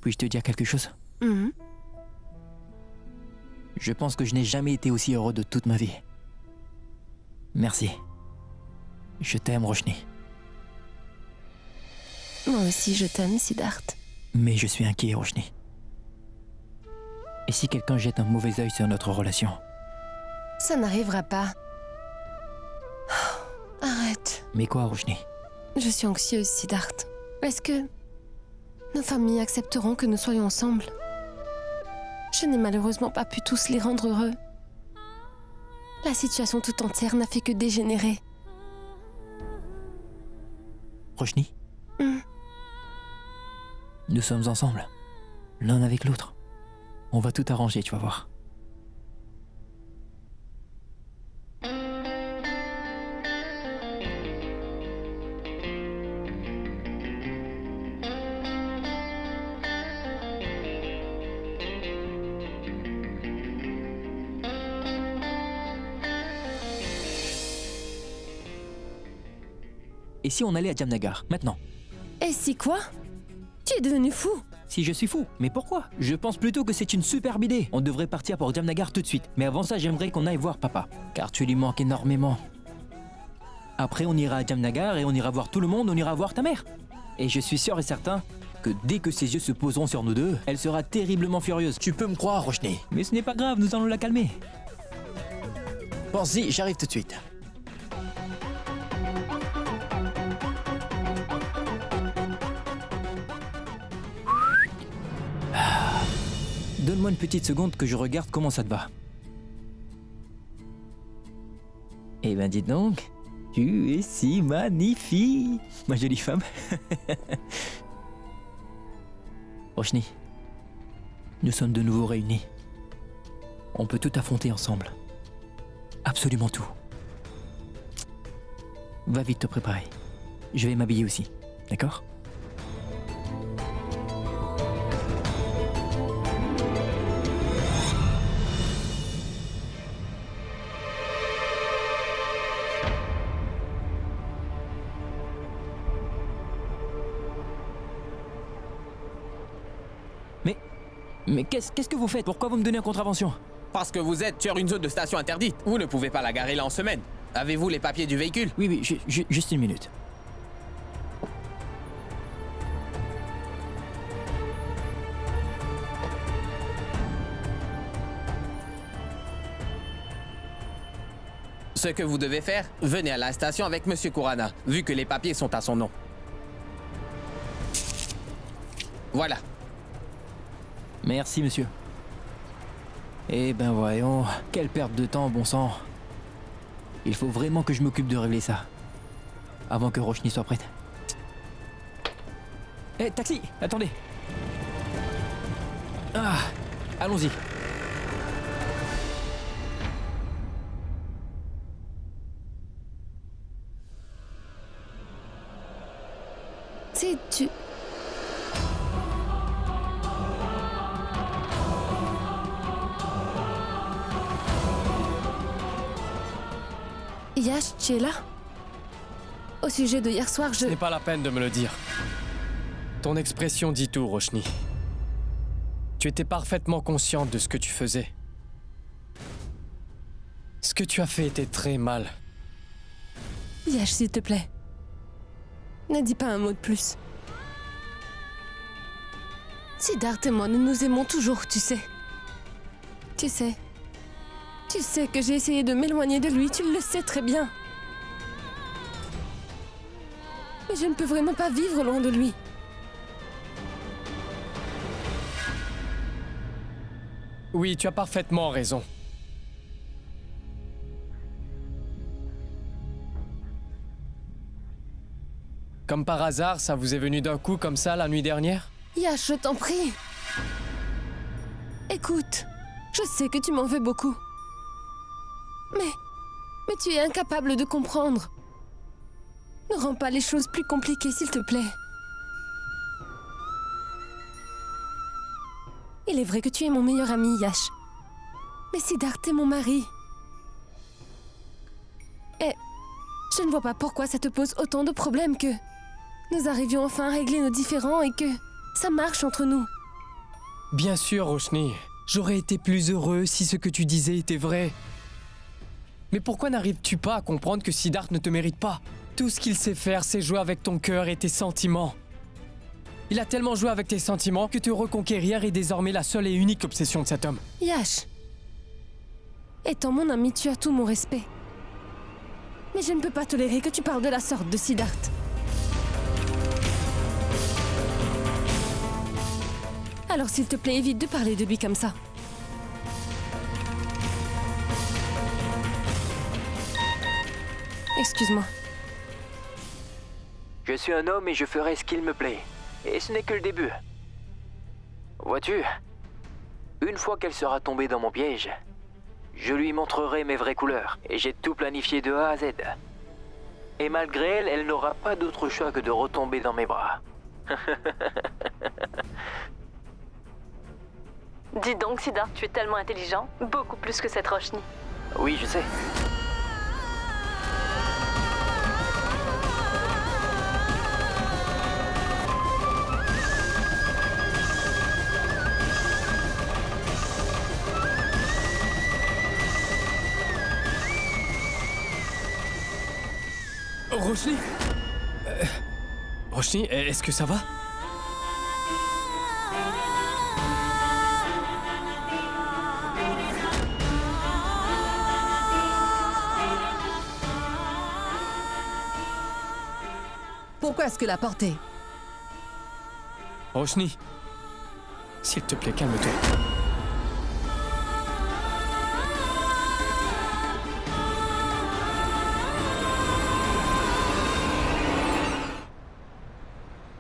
Puis-je te dire quelque chose? Mhm. Je pense que je n'ai jamais été aussi heureux de toute ma vie. Merci. Je t'aime, Roshni. Moi aussi, je t'aime, Siddharth. Mais je suis inquiet, Roshni. Et si quelqu'un jette un mauvais œil sur notre relation? Ça n'arrivera pas. Oh, arrête. Mais quoi, Roshni? Je suis anxieuse, Siddharth. Est-ce que nos familles accepteront que nous soyons ensemble? Je n'ai malheureusement pas pu tous les rendre heureux. La situation tout entière n'a fait que dégénérer. Roshni? Hmm. Nous sommes ensemble, l'un avec l'autre. On va tout arranger, tu vas voir. Et si on allait à Jamnagar, maintenant? Et si quoi? Tu es devenu fou? Si je suis fou, mais pourquoi? Je pense plutôt que c'est une superbe idée. On devrait partir pour Jamnagar tout de suite. Mais avant ça, j'aimerais qu'on aille voir papa, car tu lui manques énormément. Après, on ira à Jamnagar et on ira voir tout le monde, on ira voir ta mère. Et je suis sûr et certain que dès que ses yeux se poseront sur nous deux, elle sera terriblement furieuse. Tu peux me croire, Roshni. Mais ce n'est pas grave, nous allons la calmer. Pense-y, j'arrive tout de suite. Donne-moi une petite seconde que je regarde comment ça te va. Eh ben dis donc, tu es si magnifique, ma jolie femme. Roshni, nous sommes de nouveau réunis. On peut tout affronter ensemble. Absolument tout. Va vite te préparer. Je vais m'habiller aussi, d'accord ? Mais qu'est-ce que vous faites? Pourquoi vous me donnez en contravention? Parce que vous êtes sur une zone de station interdite. Vous ne pouvez pas la garer là en semaine. Avez-vous les papiers du véhicule? Oui, juste une minute. Ce que vous devez faire, venez à la station avec Monsieur Kurana, vu que les papiers sont à son nom. Voilà. Merci, monsieur. Eh ben voyons, quelle perte de temps, bon sang. Il faut vraiment que je m'occupe de régler ça. Avant que Roshni soit prête. Eh, taxi, attendez. Ah, allons-y. C'est tu... Yash, tu es là? Au sujet de hier soir, Ce n'est pas la peine de me le dire. Ton expression dit tout, Roshni. Tu étais parfaitement consciente de ce que tu faisais. Ce que tu as fait était très mal. Yash, s'il te plaît. Ne dis pas un mot de plus. Siddharth et moi, nous nous aimons toujours, tu sais. Tu sais. Tu sais que j'ai essayé de m'éloigner de lui, tu le sais très bien. Mais je ne peux vraiment pas vivre loin de lui. Oui, tu as parfaitement raison. Comme par hasard, ça vous est venu d'un coup comme ça la nuit dernière? Yash, je t'en prie. Écoute, je sais que tu m'en veux beaucoup. Mais tu es incapable de comprendre. Ne rends pas les choses plus compliquées, s'il te plaît. Il est vrai que tu es mon meilleur ami, Yash. Mais Siddharth est mon mari. Et je ne vois pas pourquoi ça te pose autant de problèmes que nous arrivions enfin à régler nos différends et que ça marche entre nous. Bien sûr, Roshni. J'aurais été plus heureux si ce que tu disais était vrai. Mais pourquoi n'arrives-tu pas à comprendre que Siddharth ne te mérite pas? Tout ce qu'il sait faire, c'est jouer avec ton cœur et tes sentiments. Il a tellement joué avec tes sentiments que te reconquérir est désormais la seule et unique obsession de cet homme. Yash, étant mon ami, tu as tout mon respect. Mais je ne peux pas tolérer que tu parles de la sorte de Siddharth. Alors s'il te plaît, évite de parler de lui comme ça. Excuse-moi. Je suis un homme et je ferai ce qu'il me plaît. Et ce n'est que le début. Vois-tu, une fois qu'elle sera tombée dans mon piège, je lui montrerai mes vraies couleurs. Et j'ai tout planifié de A à Z. Et malgré elle, elle n'aura pas d'autre choix que de retomber dans mes bras. Dis donc, Siddharth, tu es tellement intelligent, beaucoup plus que cette Roshni. Oui, je sais. Roshni Roshni, est-ce que ça va? Pourquoi est-ce que la porte est... Roshni, s'il te plaît, calme-toi.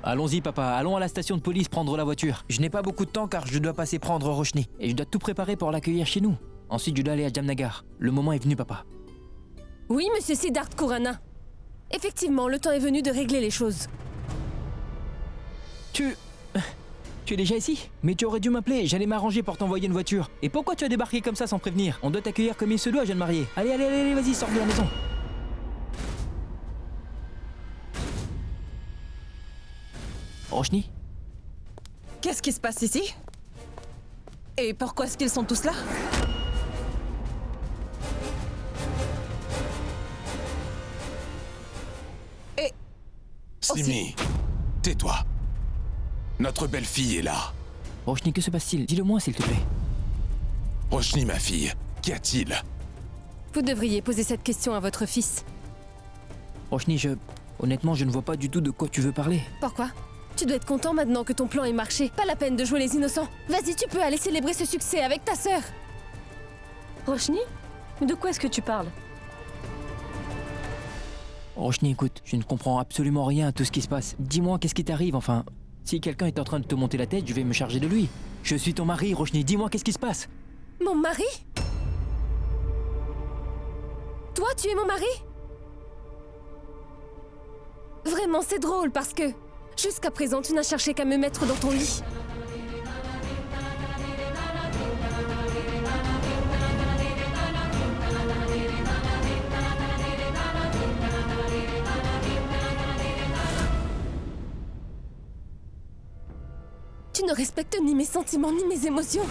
Allons-y, papa. Allons à la station de police prendre la voiture. Je n'ai pas beaucoup de temps car je dois passer prendre Roshni. Et je dois tout préparer pour l'accueillir chez nous. Ensuite, je dois aller à Jamnagar. Le moment est venu, papa. Oui, monsieur Siddharth Khurana. Effectivement, le temps est venu de régler les choses. Tu es déjà ici? Mais tu aurais dû m'appeler. J'allais m'arranger pour t'envoyer une voiture. Et pourquoi tu as débarqué comme ça sans prévenir? On doit t'accueillir comme il se doit, jeune mariée. Allez, allez, allez, vas-y, sors de la maison. Roshni? Qu'est-ce qui se passe ici? Et pourquoi est-ce qu'ils sont tous là? Et... Simi, tais-toi. Notre belle-fille est là. Roshni, que se passe-t-il? Dis-le-moi, s'il te plaît. Roshni, ma fille, qu'y a-t-il? Vous devriez poser cette question à votre fils. Roshni, honnêtement, je ne vois pas du tout de quoi tu veux parler. Pourquoi? Tu dois être content maintenant que ton plan ait marché. Pas la peine de jouer les innocents. Vas-y, tu peux aller célébrer ce succès avec ta sœur. Roshni? De quoi est-ce que tu parles? Roshni, écoute, je ne comprends absolument rien à tout ce qui se passe. Dis-moi, qu'est-ce qui t'arrive, enfin? Si quelqu'un est en train de te monter la tête, je vais me charger de lui. Je suis ton mari, Roshni, dis-moi, qu'est-ce qui se passe? Mon mari? Toi, tu es mon mari? Vraiment, c'est drôle parce que... jusqu'à présent, tu n'as cherché qu'à me mettre dans ton lit. Tu ne respectes ni mes sentiments, ni mes émotions.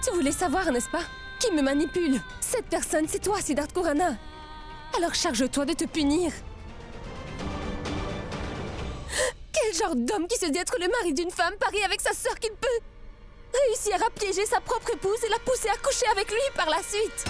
Tu voulais savoir, n'est-ce pas? Qui me manipule? Cette personne, c'est toi, Siddharth Khurana. Alors charge-toi de te punir. Quel genre d'homme qui se dit être le mari d'une femme parie avec sa sœur qu'il peut réussir à piéger sa propre épouse et la pousser à coucher avec lui par la suite?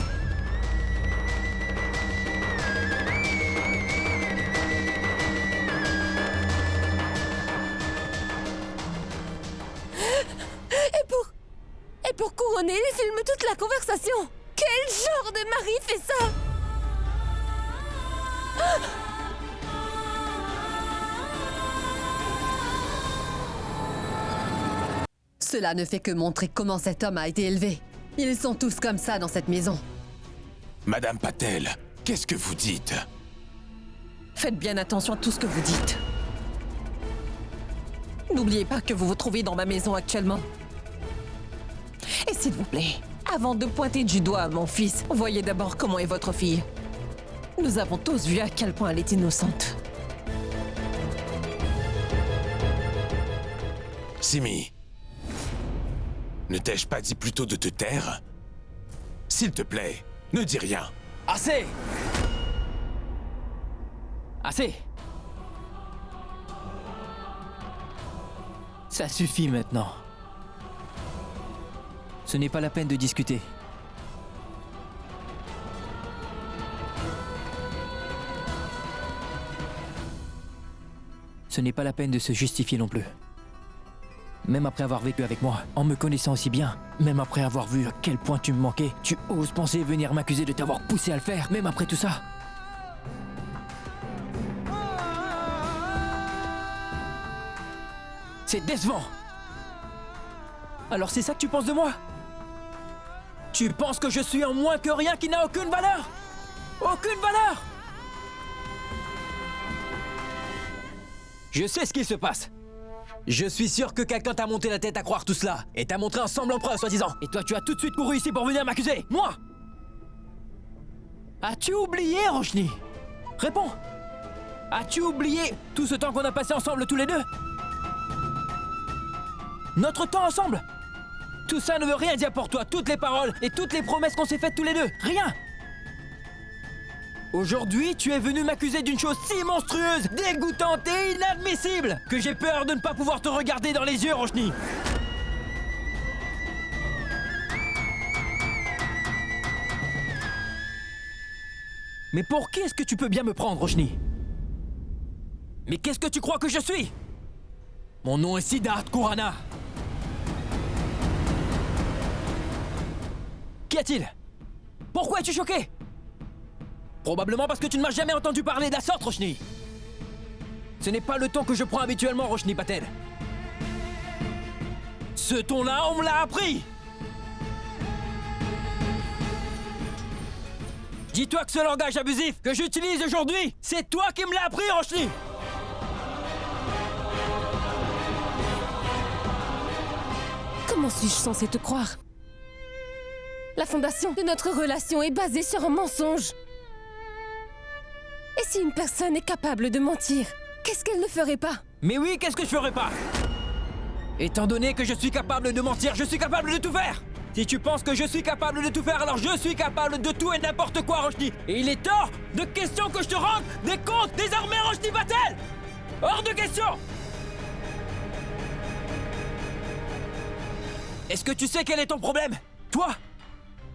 Et pour couronner, il filme toute la conversation. Quel genre de mari fait ça? Cela ne fait que montrer comment cet homme a été élevé. Ils sont tous comme ça dans cette maison. Madame Patel, qu'est-ce que vous dites? Faites bien attention à tout ce que vous dites. N'oubliez pas que vous vous trouvez dans ma maison actuellement. Et s'il vous plaît, avant de pointer du doigt à mon fils, voyez d'abord comment est votre fille. Nous avons tous vu à quel point elle est innocente. Simi, ne t'ai-je pas dit plutôt de te taire? S'il te plaît, ne dis rien. Assez! Assez! Ça suffit maintenant. Ce n'est pas la peine de discuter. Ce n'est pas la peine de se justifier non plus. Même après avoir vécu avec moi, en me connaissant aussi bien, même après avoir vu à quel point tu me manquais, tu oses penser venir m'accuser de t'avoir poussé à le faire, même après tout ça. C'est décevant. Alors c'est ça que tu penses de moi? Tu penses que je suis un moins que rien qui n'a aucune valeur? Aucune valeur! Je sais ce qu'il se passe. Je suis sûr que quelqu'un t'a monté la tête à croire tout cela et t'a montré un semblant preuve, soi-disant. Et toi, tu as tout de suite couru ici pour venir m'accuser. Moi! As-tu oublié, Roshni? Réponds! As-tu oublié tout ce temps qu'on a passé ensemble tous les deux? Notre temps ensemble? Tout ça ne veut rien dire pour toi, toutes les paroles et toutes les promesses qu'on s'est faites tous les deux. Rien! Aujourd'hui, tu es venu m'accuser d'une chose si monstrueuse, dégoûtante et inadmissible que j'ai peur de ne pas pouvoir te regarder dans les yeux, Roshni. Mais pour qui est-ce que tu peux bien me prendre, Roshni? Mais qu'est-ce que tu crois que je suis? Mon nom est Siddharth Khurana. Qu'y a-t-il? Pourquoi es-tu choqué? Probablement parce que tu ne m'as jamais entendu parler de la sorte, Roshni. Ce n'est pas le ton que je prends habituellement, Roshni Patel. Ce ton-là, on me l'a appris. Dis-toi que ce langage abusif que j'utilise aujourd'hui, c'est toi qui me l'as appris, Roshni. Comment suis-je censée te croire? La fondation de notre relation est basée sur un mensonge. Et si une personne est capable de mentir, qu'est-ce qu'elle ne ferait pas? Mais oui, qu'est-ce que je ferais pas? Étant donné que je suis capable de mentir, je suis capable de tout faire. Si tu penses que je suis capable de tout faire, alors je suis capable de tout et n'importe quoi, Roshni. Et il est hors de question que je te rende des comptes désormais, Roshni Patel. Hors de question. Est-ce que tu sais quel est ton problème? Toi,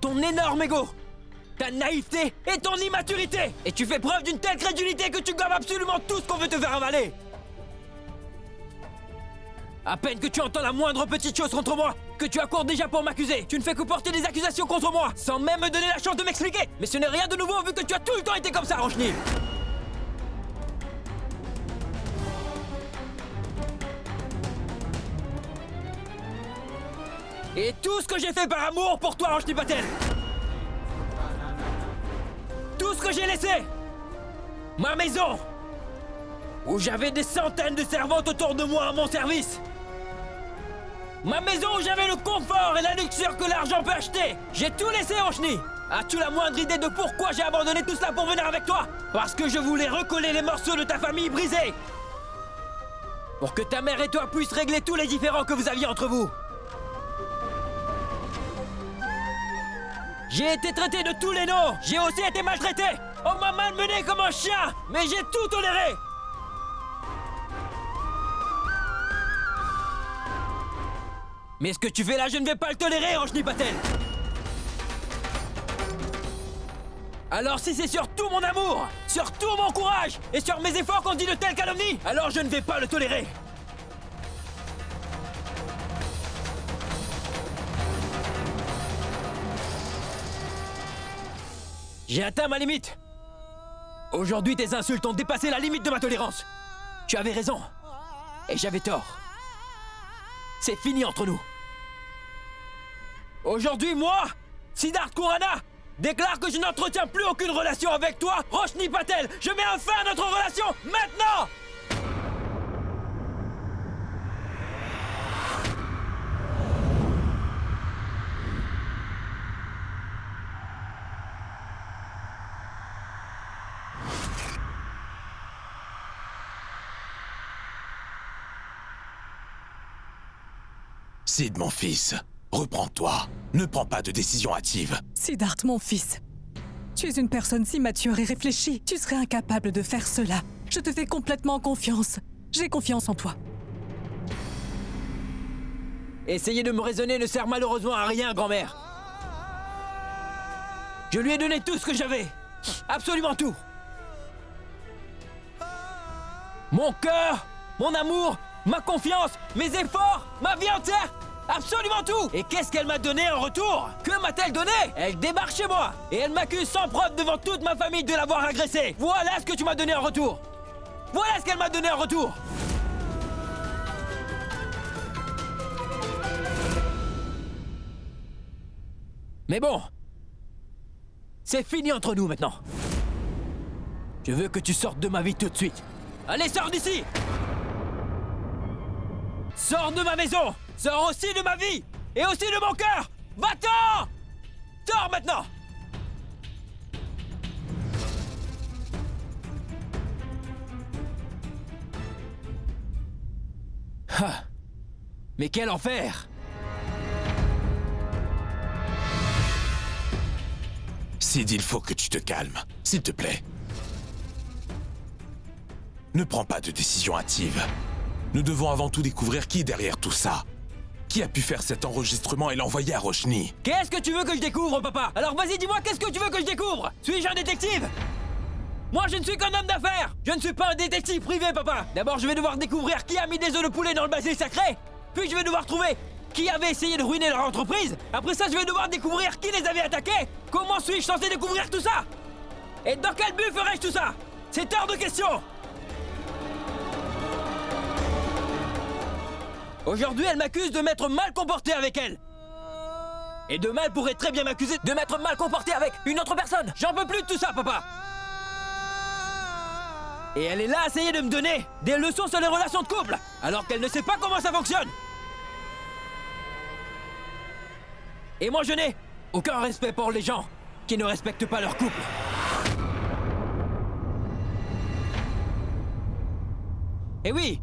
ton énorme ego, ta naïveté et ton immaturité. Et tu fais preuve d'une telle crédulité que tu gommes absolument tout ce qu'on veut te faire avaler. À peine que tu entends la moindre petite chose contre moi, que tu accours déjà pour m'accuser. Tu ne fais que porter des accusations contre moi, sans même me donner la chance de m'expliquer. Mais ce n'est rien de nouveau vu que tu as tout le temps été comme ça, Roshni. Et tout ce que j'ai fait par amour pour toi, Roshni Patel. Tout ce que j'ai laissé. Ma maison, où j'avais des centaines de servantes autour de moi à mon service. Ma maison où j'avais le confort et la luxure que l'argent peut acheter. J'ai tout laissé, Roshni. As-tu la moindre idée de pourquoi j'ai abandonné tout cela pour venir avec toi? Parce que je voulais recoller les morceaux de ta famille brisés. Pour que ta mère et toi puissent régler tous les différends que vous aviez entre vous. J'ai été traité de tous les noms. J'ai aussi été maltraité. On m'a malmené comme un chien. Mais j'ai tout toléré. Mais ce que tu fais là, je ne vais pas le tolérer, Roshni Patel. Alors si c'est sur tout mon amour, sur tout mon courage et sur mes efforts qu'on dit de telles calomnies, alors je ne vais pas le tolérer. J'ai atteint ma limite. Aujourd'hui, tes insultes ont dépassé la limite de ma tolérance. Tu avais raison. Et j'avais tort. C'est fini entre nous. Aujourd'hui, moi, Siddharth Khurana, déclare que je n'entretiens plus aucune relation avec toi, Roshni Patel. Je mets un fin à notre relation, maintenant! Sid, mon fils, reprends-toi. Ne prends pas de décision hâtive. Siddharth, mon fils. Tu es une personne si mature et réfléchie. Tu serais incapable de faire cela. Je te fais complètement confiance. J'ai confiance en toi. Essayer de me raisonner ne sert malheureusement à rien, grand-mère. Je lui ai donné tout ce que j'avais. Absolument tout. Mon cœur, mon amour, ma confiance, mes efforts, ma vie entière. Absolument tout. Et qu'est-ce qu'elle m'a donné en retour? Que m'a-t-elle donné? Elle débarque chez moi et elle m'accuse sans preuve devant toute ma famille de l'avoir agressée. Voilà ce que tu m'as donné en retour. Voilà ce qu'elle m'a donné en retour. Mais bon, c'est fini entre nous maintenant. Je veux que tu sortes de ma vie tout de suite. Allez, sors d'ici! Sors de ma maison! Sors aussi de ma vie! Et aussi de mon cœur! Va-t'en! Sors maintenant! Ah! Mais quel enfer! Sid, il faut que tu te calmes, s'il te plaît. Ne prends pas de décision hâtive. Nous devons avant tout découvrir qui est derrière tout ça. Qui a pu faire cet enregistrement et l'envoyer à Roshni? Qu'est-ce que tu veux que je découvre, papa? Alors vas-y, dis-moi, qu'est-ce que tu veux que je découvre? Suis-je un détective? Moi, je ne suis qu'un homme d'affaires! Je ne suis pas un détective privé, papa! D'abord, je vais devoir découvrir qui a mis des œufs de poulet dans le bassin sacré! Puis je vais devoir trouver qui avait essayé de ruiner leur entreprise! Après ça, je vais devoir découvrir qui les avait attaqués! Comment suis-je censé découvrir tout ça? Et dans quel but ferais-je tout ça? C'est hors de question! Aujourd'hui, elle m'accuse de m'être mal comporté avec elle. Et demain, elle pourrait très bien m'accuser de m'être mal comporté avec une autre personne. J'en peux plus de tout ça, papa. Et elle est là à essayer de me donner des leçons sur les relations de couple, alors qu'elle ne sait pas comment ça fonctionne. Et moi, je n'ai aucun respect pour les gens qui ne respectent pas leur couple. Et oui,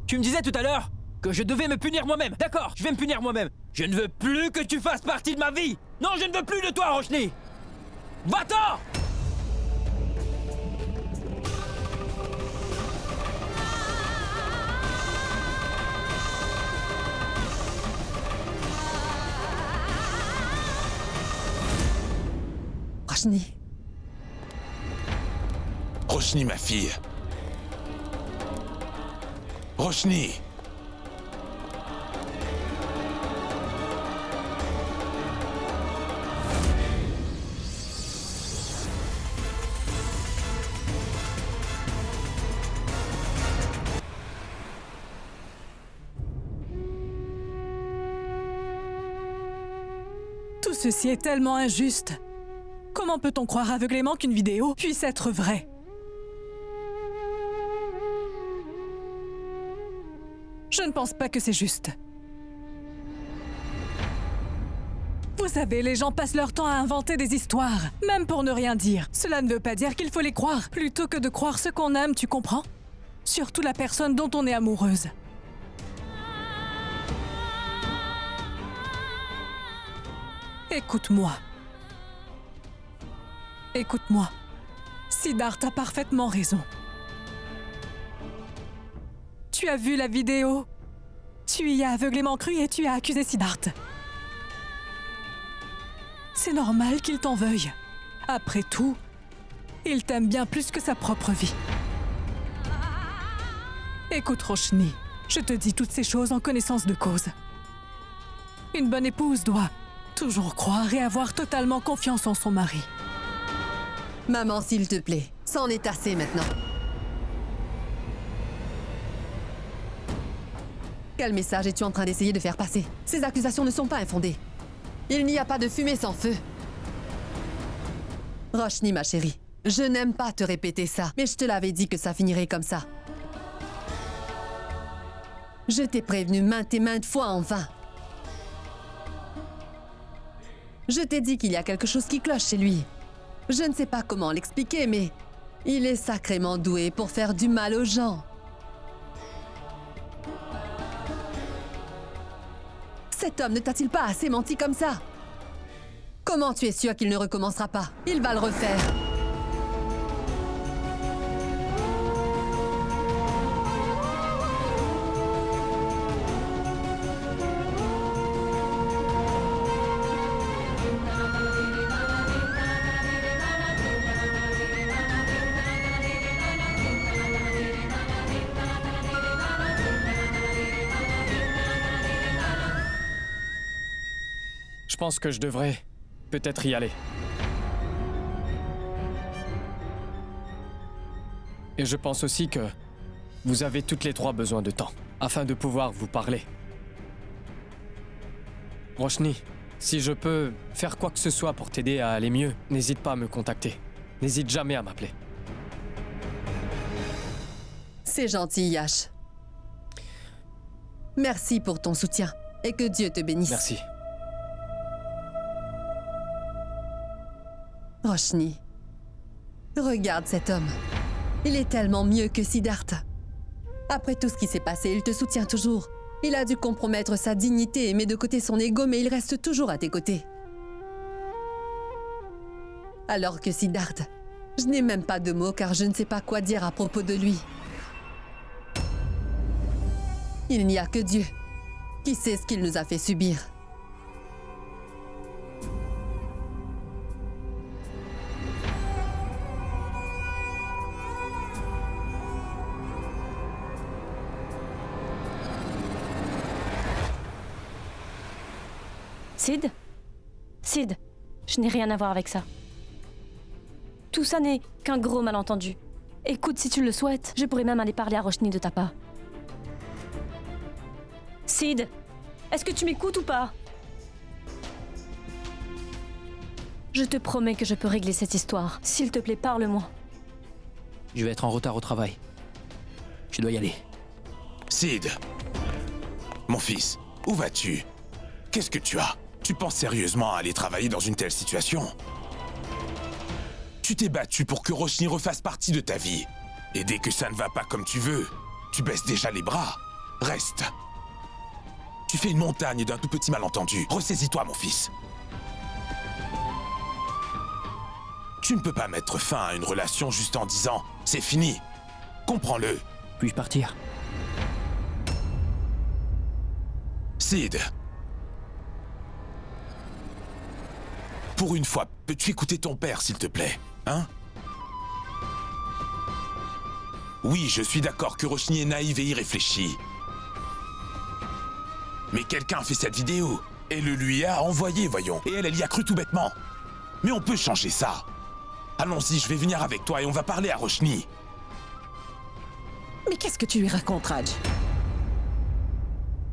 tu me disais tout à l'heure que je devais me punir moi-même. D'accord, je vais me punir moi-même. Je ne veux plus que tu fasses partie de ma vie. Non, je ne veux plus de toi, Roshni. Va-t'en! Roshni. Roshni, ma fille. Roshni. Tout ceci est tellement injuste. Comment peut-on croire aveuglément qu'une vidéo puisse être vraie? Je ne pense pas que c'est juste. Vous savez, les gens passent leur temps à inventer des histoires, même pour ne rien dire. Cela ne veut pas dire qu'il faut les croire, plutôt que de croire ce qu'on aime, tu comprends? Surtout la personne dont on est amoureuse. Écoute-moi. Écoute-moi. Siddharth a parfaitement raison. Tu as vu la vidéo. Tu y as aveuglément cru et tu as accusé Siddharth. C'est normal qu'il t'en veuille. Après tout, il t'aime bien plus que sa propre vie. Écoute, Roshni, je te dis toutes ces choses en connaissance de cause. Une bonne épouse doit toujours croire et avoir totalement confiance en son mari. Maman, s'il te plaît, c'en est assez maintenant. Quel message es-tu en train d'essayer de faire passer? Ces accusations ne sont pas infondées. Il n'y a pas de fumée sans feu. Roshni, ma chérie, je n'aime pas te répéter ça, mais je te l'avais dit que ça finirait comme ça. Je t'ai prévenu maintes et maintes fois en vain. Je t'ai dit qu'il y a quelque chose qui cloche chez lui. Je ne sais pas comment l'expliquer, mais il est sacrément doué pour faire du mal aux gens. Cet homme ne t'a-t-il pas assez menti comme ça? Comment tu es sûr qu'il ne recommencera pas? Il va le refaire. Je pense que je devrais peut-être y aller. Et je pense aussi que vous avez toutes les trois besoin de temps afin de pouvoir vous parler. Roshni, si je peux faire quoi que ce soit pour t'aider à aller mieux, n'hésite pas à me contacter. N'hésite jamais à m'appeler. C'est gentil, Yash. Merci pour ton soutien et que Dieu te bénisse. Merci. Roshni, regarde cet homme. Il est tellement mieux que Siddhartha. Après tout ce qui s'est passé, il te soutient toujours. Il a dû compromettre sa dignité et met de côté son ego, mais il reste toujours à tes côtés. Alors que Siddhartha, je n'ai même pas de mots car je ne sais pas quoi dire à propos de lui. Il n'y a que Dieu qui sait ce qu'il nous a fait subir. Sid? Sid, je n'ai rien à voir avec ça. Tout ça n'est qu'un gros malentendu. Écoute, si tu le souhaites, je pourrais même aller parler à Roshni de ta part. Sid, est-ce que tu m'écoutes ou pas? Je te promets que je peux régler cette histoire. S'il te plaît, parle-moi. Je vais être en retard au travail. Je dois y aller. Sid, mon fils, où vas-tu? Qu'est-ce que tu as? Tu penses sérieusement à aller travailler dans une telle situation? Tu t'es battu pour que Roshni refasse partie de ta vie. Et dès que ça ne va pas comme tu veux, tu baisses déjà les bras. Reste. Tu fais une montagne d'un tout petit malentendu. Ressaisis-toi, mon fils. Tu ne peux pas mettre fin à une relation juste en disant « c'est fini ». Comprends-le. Puis-je partir? Sid. Pour une fois, peux-tu écouter ton père, s'il te plaît? Hein? Oui, je suis d'accord que Roshni est naïve et irréfléchie. Mais quelqu'un a fait cette vidéo et le lui a envoyée, voyons. Et elle y a cru tout bêtement. Mais on peut changer ça. Allons-y, je vais venir avec toi et on va parler à Roshni. Mais qu'est-ce que tu lui racontes, Raj?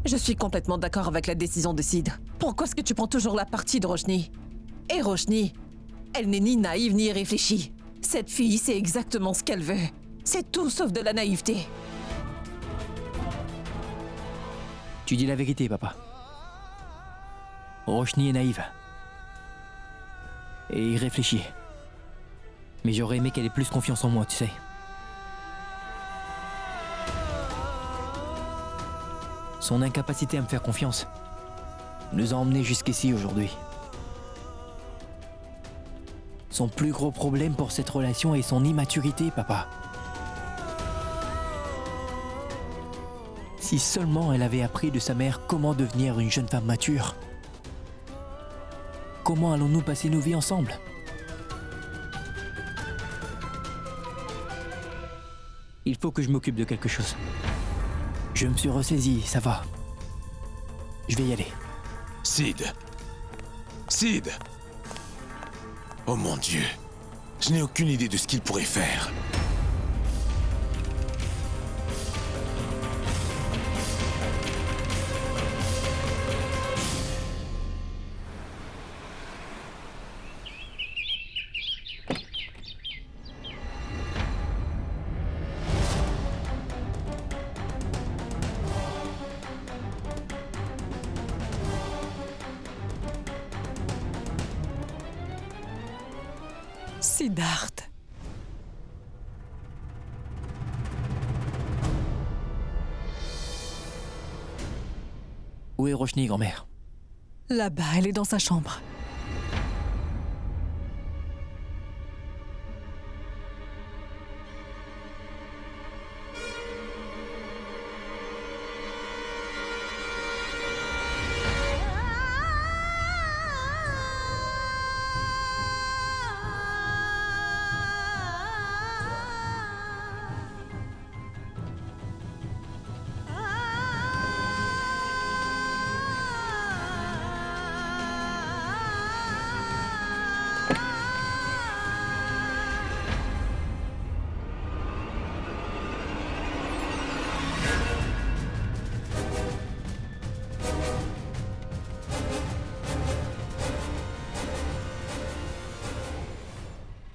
Je suis complètement d'accord avec la décision de Sid. Pourquoi est-ce que tu prends toujours la partie de Roshni? Et Roshni, elle n'est ni naïve ni irréfléchie. Cette fille sait exactement ce qu'elle veut. C'est tout sauf de la naïveté. Tu dis la vérité, papa. Roshni est naïve. Et irréfléchie. Mais j'aurais aimé qu'elle ait plus confiance en moi, tu sais. Son incapacité à me faire confiance nous a emmenés jusqu'ici aujourd'hui. Son plus gros problème pour cette relation est son immaturité, papa. Si seulement elle avait appris de sa mère comment devenir une jeune femme mature. Comment allons-nous passer nos vies ensemble? Il faut que je m'occupe de quelque chose. Je me suis ressaisi, ça va. Je vais y aller. Sid. Sid. Oh mon Dieu. Je n'ai aucune idée de ce qu'il pourrait faire. Siddhartha. Où est Roshni, grand-mère? Là-bas, elle est dans sa chambre.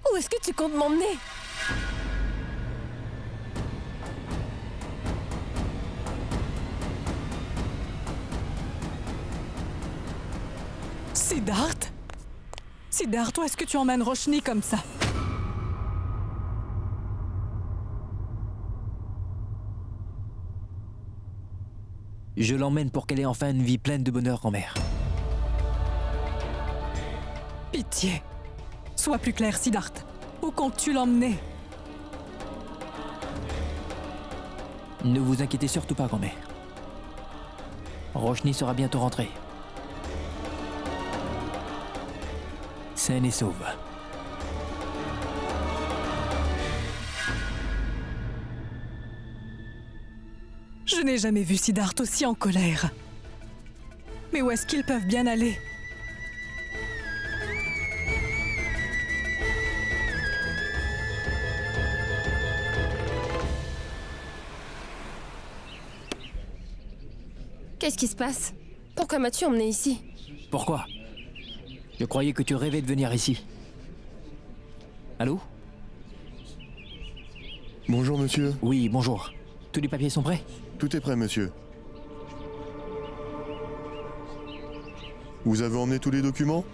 Où est-ce que tu comptes m'emmener? Siddharth? Siddharth, où est-ce que tu emmènes Roshni comme ça? Je l'emmène pour qu'elle ait enfin une vie pleine de bonheur, grand-mère. Pitié. Sois plus clair, Siddharth. Où comptes-tu l'emmener? Ne vous inquiétez surtout pas, grand-mère. Roshni sera bientôt rentrée. Saine et sauve. Je n'ai jamais vu Siddharth aussi en colère. Mais où est-ce qu'ils peuvent bien aller? Qu'est-ce qui se passe? Pourquoi m'as-tu emmené ici? Pourquoi? Je croyais que tu rêvais de venir ici. Allô? Bonjour, monsieur. Oui, bonjour. Tous les papiers sont prêts? Tout est prêt, monsieur. Vous avez emmené tous les documents?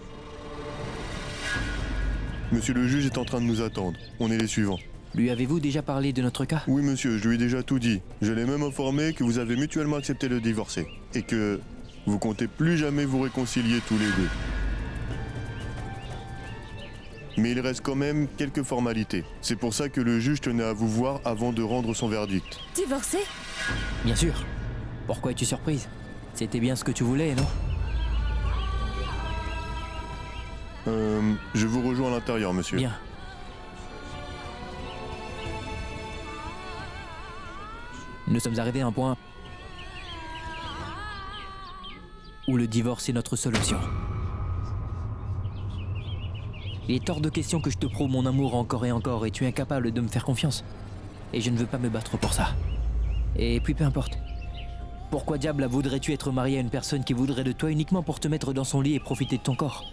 Monsieur le juge est en train de nous attendre. On est les suivants. Lui avez-vous déjà parlé de notre cas? Oui, monsieur, je lui ai déjà tout dit. Je l'ai même informé que vous avez mutuellement accepté de divorcer. Et que vous comptez plus jamais vous réconcilier tous les deux. Mais il reste quand même quelques formalités. C'est pour ça que le juge tenait à vous voir avant de rendre son verdict. Divorcé? Bien sûr. Pourquoi es-tu surprise? C'était bien ce que tu voulais, non? Je vous rejoins à l'intérieur, monsieur. Bien. Nous sommes arrivés à un point où le divorce est notre seule option. Il est hors de question que je te prouve mon amour encore et encore et tu es incapable de me faire confiance. Et je ne veux pas me battre pour ça. Et puis peu importe. Pourquoi diable voudrais-tu être marié à une personne qui voudrait de toi uniquement pour te mettre dans son lit et profiter de ton corps?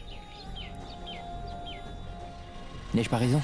N'ai-je pas raison?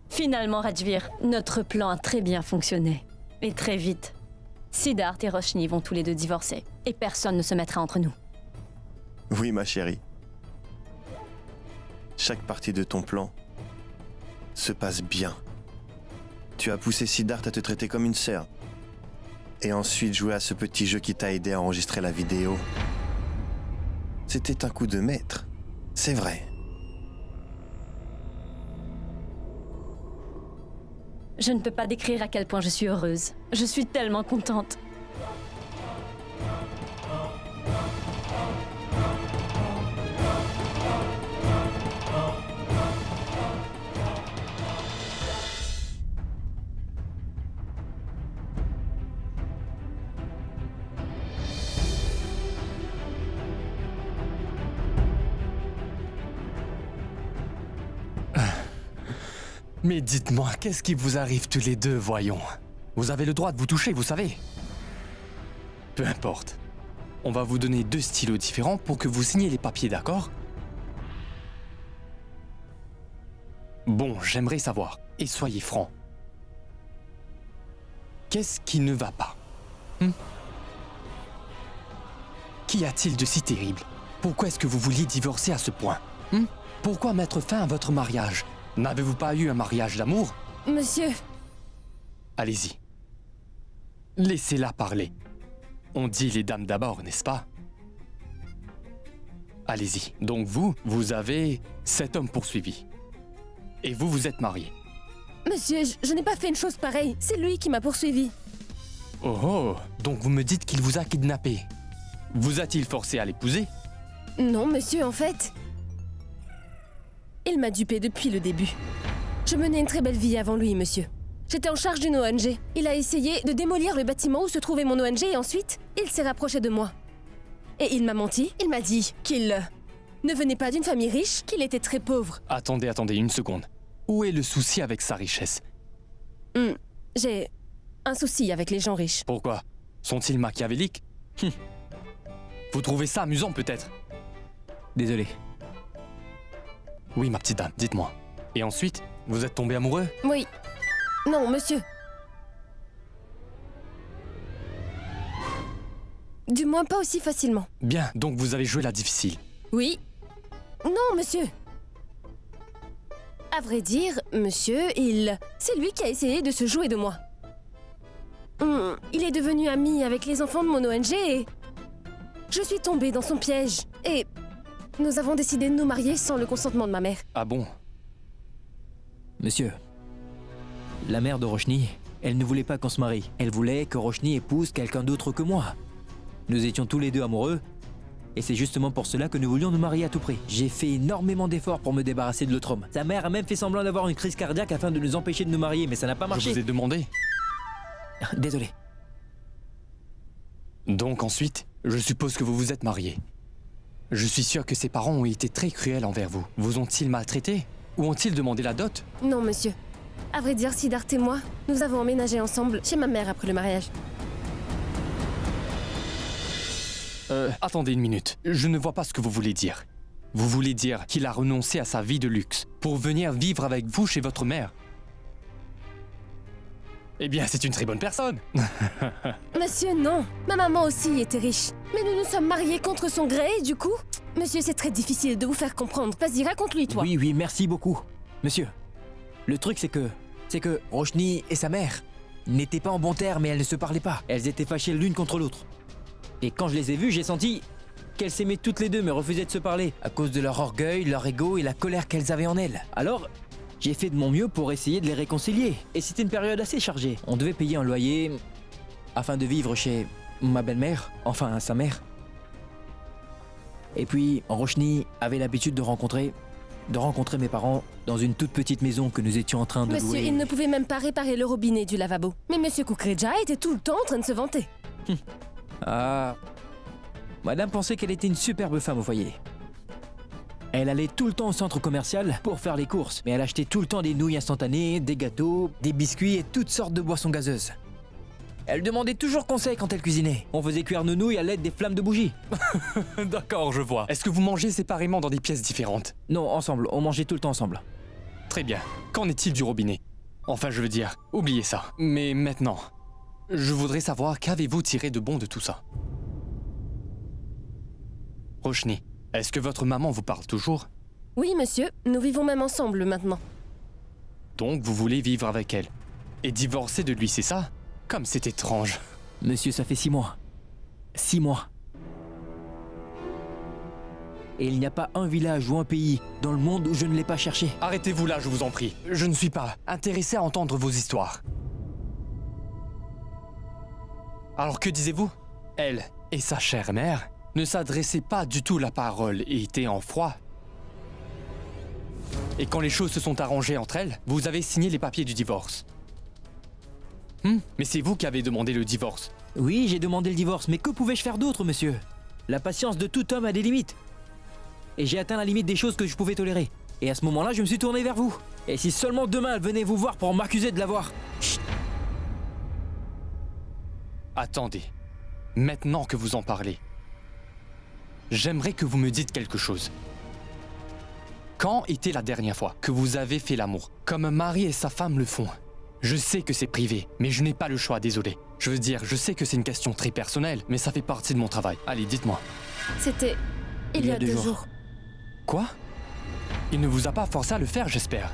Finalement, Rajvir, notre plan a très bien fonctionné. Et très vite. Siddharth et Roshni vont tous les deux divorcer. Et personne ne se mettra entre nous. Oui, ma chérie. Chaque partie de ton plan se passe bien. Tu as poussé Siddharth à te traiter comme une sœur. Et ensuite joué à ce petit jeu qui t'a aidé à enregistrer la vidéo. C'était un coup de maître. C'est vrai. Je ne peux pas décrire à quel point je suis heureuse. Je suis tellement contente. Mais dites-moi, qu'est-ce qui vous arrive tous les deux, voyons? Vous avez le droit de vous toucher, vous savez. Peu importe. On va vous donner 2 stylos différents pour que vous signiez les papiers, d'accord? Bon, j'aimerais savoir, et soyez francs. Qu'est-ce qui ne va pas? Qu'y a-t-il de si terrible? Pourquoi est-ce que vous vouliez divorcer à ce point? Pourquoi mettre fin à votre mariage? N'avez-vous pas eu un mariage d'amour? Monsieur, Allez-y. Laissez-la parler. On dit les dames d'abord, n'est-ce pas? Allez-y. Donc vous avez cet homme poursuivi. Et vous êtes marié. monsieur, je n'ai pas fait une chose pareille. C'est lui qui m'a poursuivi. Oh oh, donc vous me dites qu'il vous a kidnappé. Vous a-t-il forcé à l'épouser? Non, monsieur, en fait. Il m'a dupé depuis le début. Je menais une très belle vie avant lui, monsieur. J'étais en charge d'une ONG. Il a essayé de démolir le bâtiment où se trouvait mon ONG et ensuite, il s'est rapproché de moi. Et il m'a menti. Il m'a dit qu'il ne venait pas d'une famille riche, qu'il était très pauvre. Attendez une seconde. Où est le souci avec sa richesse? J'ai un souci avec les gens riches. Pourquoi? Sont-ils machiavéliques? Vous trouvez ça amusant peut-être? Désolé. Oui, ma petite dame, dites-moi. Et ensuite, vous êtes tombé amoureux? Oui. Non, monsieur. Du moins pas aussi facilement. Bien, donc vous avez joué la difficile. Oui. Non, monsieur. À vrai dire, monsieur, c'est lui qui a essayé de se jouer de moi. Il est devenu ami avec les enfants de mon ONG et... Je suis tombée dans son piège. Et... Nous avons décidé de nous marier sans le consentement de ma mère. Ah bon? Monsieur, la mère de Roshni, elle ne voulait pas qu'on se marie. Elle voulait que Roshni épouse quelqu'un d'autre que moi. Nous étions tous les deux amoureux, et c'est justement pour cela que nous voulions nous marier à tout prix. J'ai fait énormément d'efforts pour me débarrasser de l'autre homme. Sa mère a même fait semblant d'avoir une crise cardiaque afin de nous empêcher de nous marier, mais ça n'a pas marché. Je vous ai demandé. Désolé. Donc ensuite, je suppose que vous vous êtes mariés. Je suis sûr que ses parents ont été très cruels envers vous. Vous ont-ils maltraité? Ou ont-ils demandé la dot? Non, monsieur. À vrai dire, Siddharth et moi, nous avons emménagé ensemble chez ma mère après le mariage. Attendez une minute. Je ne vois pas ce que vous voulez dire. Vous voulez dire qu'il a renoncé à sa vie de luxe pour venir vivre avec vous chez votre mère? Eh bien, c'est une très bonne personne. Monsieur, non. Ma maman aussi était riche. Mais nous nous sommes mariés contre son gré et du coup... Monsieur, c'est très difficile de vous faire comprendre. Vas-y, raconte-lui, toi. Oui, merci beaucoup. Monsieur, le truc c'est que Roshni et sa mère n'étaient pas en bon terme et elles ne se parlaient pas. Elles étaient fâchées l'une contre l'autre. Et quand je les ai vues, j'ai senti qu'elles s'aimaient toutes les deux mais refusaient de se parler à cause de leur orgueil, leur ego et la colère qu'elles avaient en elles. Alors, j'ai fait de mon mieux pour essayer de les réconcilier. Et c'était une période assez chargée. On devait payer un loyer afin de vivre chez ma belle-mère, enfin sa mère. Et puis, Roshni avait l'habitude de rencontrer mes parents dans une toute petite maison que nous étions en train de Monsieur, louer. il ne pouvait même pas réparer le robinet du lavabo. Mais Monsieur Kukreja était tout le temps en train de se vanter. Ah... Madame pensait qu'elle était une superbe femme au foyer. Elle allait tout le temps au centre commercial pour faire les courses, mais elle achetait tout le temps des nouilles instantanées, des gâteaux, des biscuits et toutes sortes de boissons gazeuses. Elle demandait toujours conseil quand elle cuisinait. On faisait cuire nos nouilles à l'aide des flammes de bougies. D'accord, je vois. Est-ce que vous mangez séparément dans des pièces différentes? Non, ensemble. On mangeait tout le temps ensemble. Très bien. Qu'en est-il du robinet? Enfin, je veux dire, oubliez ça. Mais maintenant, je voudrais savoir qu'avez-vous tiré de bon de tout ça? Roshni, est-ce que votre maman vous parle toujours? Oui, monsieur. Nous vivons même ensemble maintenant. Donc, vous voulez vivre avec elle? Et divorcer de lui, c'est ça? Comme c'est étrange. Monsieur, ça fait 6 mois. 6 mois. Et il n'y a pas un village ou un pays dans le monde où je ne l'ai pas cherché. Arrêtez-vous là, je vous en prie. Je ne suis pas intéressé à entendre vos histoires. Alors que disiez-vous? Elle et sa chère mère ne s'adressaient pas du tout la parole et étaient en froid. Et quand les choses se sont arrangées entre elles, vous avez signé les papiers du divorce. Mais c'est vous qui avez demandé le divorce. Oui, j'ai demandé le divorce, mais que pouvais-je faire d'autre, monsieur? La patience de tout homme a des limites. Et j'ai atteint la limite des choses que je pouvais tolérer. Et à ce moment-là, je me suis tourné vers vous. Et si seulement demain elle venait vous voir pour m'accuser de l'avoir... Attendez. Maintenant que vous en parlez, j'aimerais que vous me dites quelque chose. Quand était la dernière fois que vous avez fait l'amour, comme un mari et sa femme le font? Je sais que c'est privé, mais je n'ai pas le choix, désolé. Je veux dire, je sais que c'est une question très personnelle, mais ça fait partie de mon travail. Allez, dites-moi. C'était il y a 2 jours. Quoi? Il ne vous a pas forcé à le faire, j'espère.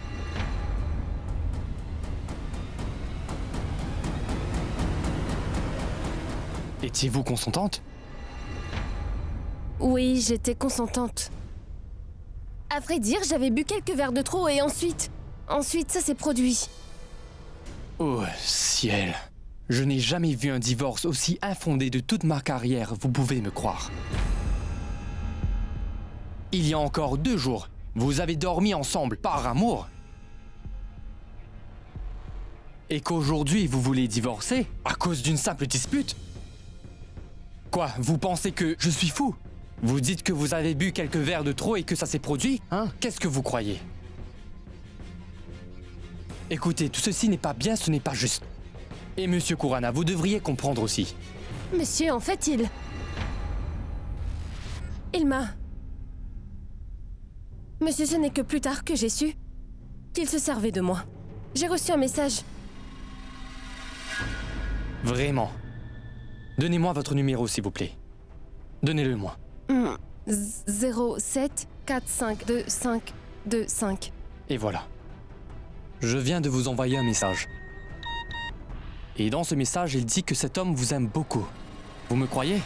Étiez-vous consentante? Oui, j'étais consentante. À vrai dire, j'avais bu quelques verres de trop et ensuite ça s'est produit. Oh, ciel. Je n'ai jamais vu un divorce aussi infondé de toute ma carrière, vous pouvez me croire. Il y a encore 2 jours, vous avez dormi ensemble par amour. Et qu'aujourd'hui, vous voulez divorcer à cause d'une simple dispute? Quoi, vous pensez que je suis fou? Vous dites que vous avez bu quelques verres de trop et que ça s'est produit? Hein? Qu'est-ce que vous croyez? Écoutez, tout ceci n'est pas bien, ce n'est pas juste. Et Monsieur Kurana, vous devriez comprendre aussi. Monsieur, en fait, il m'a... Monsieur, ce n'est que plus tard que j'ai su qu'il se servait de moi. J'ai reçu un message. Vraiment? Donnez-moi votre numéro, s'il vous plaît. Donnez-le-moi. 07 452525. Et voilà. Je viens de vous envoyer un message. Et dans ce message, il dit que cet homme vous aime beaucoup. Vous me croyez?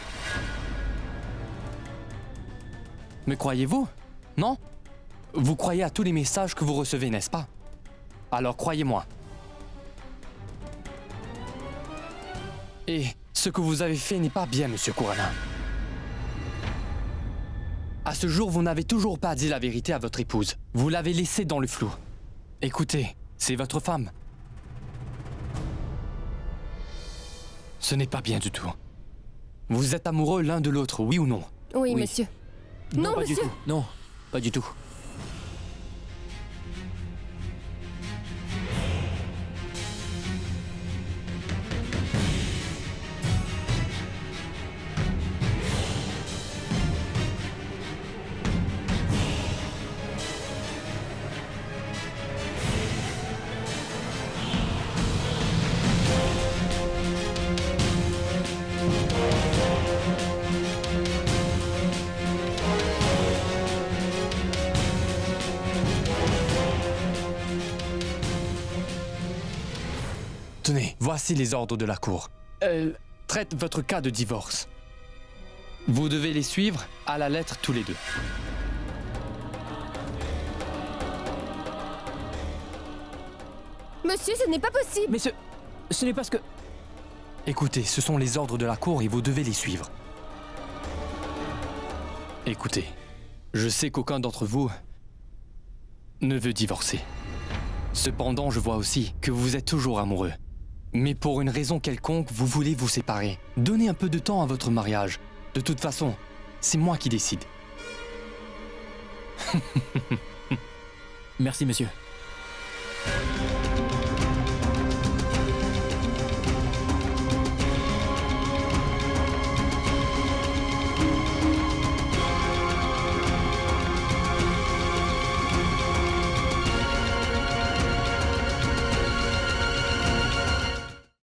Me croyez-vous? Non? Vous croyez à tous les messages que vous recevez, n'est-ce pas? Alors croyez-moi. Et ce que vous avez fait n'est pas bien, Monsieur Kurana. À ce jour, vous n'avez toujours pas dit la vérité à votre épouse. Vous l'avez laissée dans le flou. Écoutez, c'est votre femme. Ce n'est pas bien du tout. Vous êtes amoureux l'un de l'autre, oui ou non? Oui, monsieur. Non, pas monsieur. du tout. Non, pas du tout. Tenez, voici les ordres de la cour. Elle traite votre cas de divorce. Vous devez les suivre à la lettre tous les deux. Monsieur, ce n'est pas possible. Mais ce n'est pas ce que... Écoutez, ce sont les ordres de la cour et vous devez les suivre. Écoutez, je sais qu'aucun d'entre vous ne veut divorcer. Cependant, je vois aussi que vous êtes toujours amoureux. Mais pour une raison quelconque, vous voulez vous séparer. Donnez un peu de temps à votre mariage. De toute façon, c'est moi qui décide. Merci, monsieur.